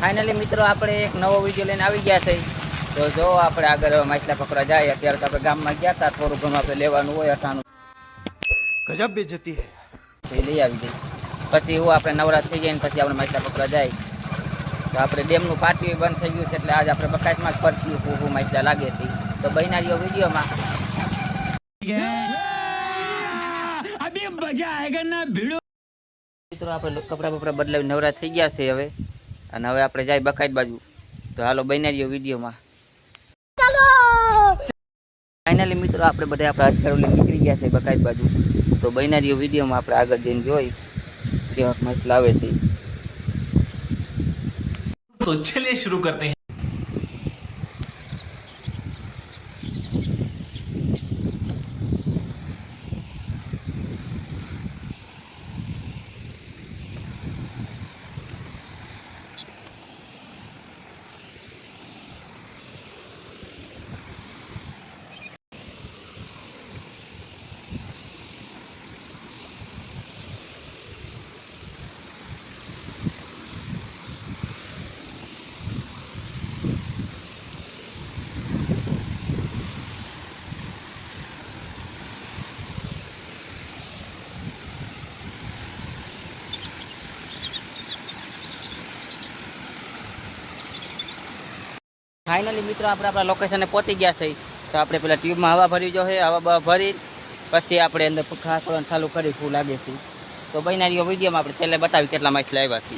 Finally મિત્રો આપણે એક નવો વિડીયો લઈને આવી ગયા છે. તો જો આપણે આગળ માછલા પકડવા જાય. અત્યારે તો આપણે ગામમાં ગયા હતા, થોડું ઘણું આપણે લેવાનું હોય અટાણું. ગજબ બેઇજ્જતી હે. એ લઈ આવી જાય. પછી હું આપણે નવરાત થઈ જાય ને પછી આપણે માછલા પકડવા જાય. તો આપણે ડેમનું પાટિયું બંધ થઈ ગયું છે એટલે આજે આપણે બકાઈટમાં જ ફરતી ખૂબ માછલા લાગે છે. તો બન્યા રહ્યો વિડીયોમાં. મિત્રો આપણે કપડા બપડા બદલાવી નવરા થઈ ગયા છે હવે, અને હવે આપણે જાય બકાઈટ બાજુ. તો હાલો બન્યા રહ્યો વિડીયોમાં. ફાઇનલી મિત્રો આપણે બધા આપણા હથિયારો લઈને નીકળી ગયા છે બકાઈટ બાજુ. તો બન્યા રહ્યો વિડીયોમાં આપણે આગળ જઈને જોઈ કેવા માછલા આવે છે. તો ચલિए शुरू करते हैं. ફાઇનલી મિત્રો આપણે આપણા લોકેશને પહોંચી ગયા છે. તો આપણે પેલા ટ્યુબમાં હવા ભરી જો છે, હવા ભરી પછી આપણે અંદર ખાસ કરવાનું ચાલુ કરી ફૂલ લાગે છે. તો બન્યા રહ્યો વિડીયોમાં આપણે છેલ્લે બતાવી કેટલા માછલા આવ્યા છે.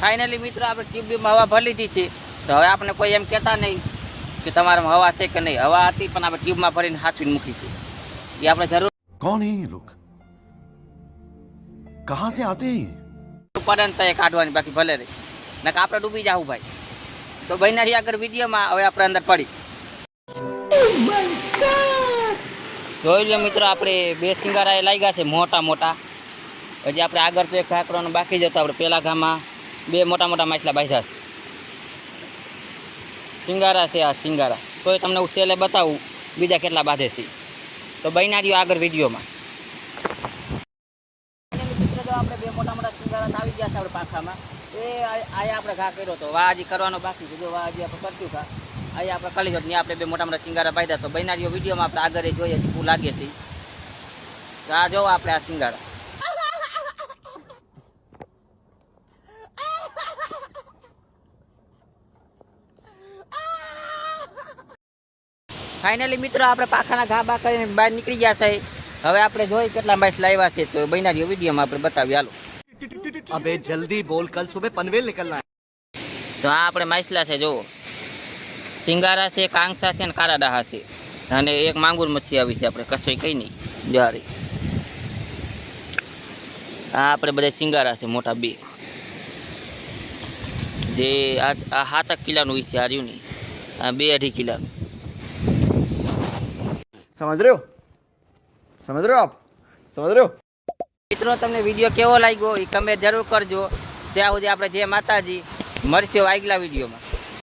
ફાઇનલી મિત્રો આપણે ટ્યુબમાં હવા ભરી લીધી છે. તો હવે આપણે કોઈ એમ કહેતા નહીં કે તમારામાં હવા છે કે નહીં. હવા હતી પણ આપણે ટ્યુબમાં ભરીને હાંચવીને મૂકી છે. એ આપણે જરૂર कौन है ये लोग? कहाँ से आते हैं? પડે ને તો એ કાઢવાની, બાકી ભલે રહી નક આપણે ડૂબી જાવું ભાઈ. તો બન્યા આગળ વિડીયોમાં હવે આપણે અંદર પડી જોઈ લો મિત્રો. આપણે બે સિંગારા એ લાગ્યા છે મોટા મોટા. હજી આપણે આગળ તો એક કાંકરોનો બાકી જતો. આપણે પેલા ગામમાં બે મોટા મોટા માછલા બાંધ્યા છે. સિંગારા છે આ સિંગારા. તોય તમને હું છેલ્લે બતાવું બીજા કેટલા બાંધે છે. તો બન્યા રહ્યો આગળ વિડીયોમાં. આપણે બે મોટા મોટા સિંગારા આવી ગયા છે આપણે પાંખામાં. એ આયા આપણે ઘા કર્યો હતો. વાહ હજી કરવાનો બાકી છે. જો વાહ હજી આપણે કરશું ઘા. અહીંયા આપણે કરી લીધો. ત્યાં આપણે બે મોટા મોટા સિંગારા બાંધ્યા. તો બન્યા રહ્યો વિડીયોમાં આપણે આગળ જોઈએ શું લાગે છે. તો આ જોવો આપણે આ સિંગારા. ફાઇનલી મિત્રો આપણે પાખાના ઘા બા કરીને બહાર નીકળી ગયા છે. હવે આપણે જોઈ કેટલા માછલા આવ્યા છે. તો બન્યા રહ્યો વિડીયોમાં આપણે બતાવીએ હાલો. अबे जल्दी बोल, कल सुबह पनवेल निकलना है. તો આ આપણે માછલા છે જુઓ. સિંગારા છે, કાંગસા છે ને કાળા ડાહા છે. અને એક માંગુર મચ્છી આવી છે. આપણે કશોય કંઈ નહીં જારી. આ આપણે બધા સિંગારા છે મોટા બે. જે આ 7 કિલોનું હોય છે. આ રહ્યું નહીં, આ 2-2.5 કિલોનું. समझ रहे हो? समझ रहे हो आप? समझ रहे हो? મિત્રો તમને વિડીયો કેવો લાગ્યો એ કમેન્ટ જરૂર કરજો. ત્યાં સુધી આપણે જય માતાજી, મળશું આગલા વિડીયોમાં.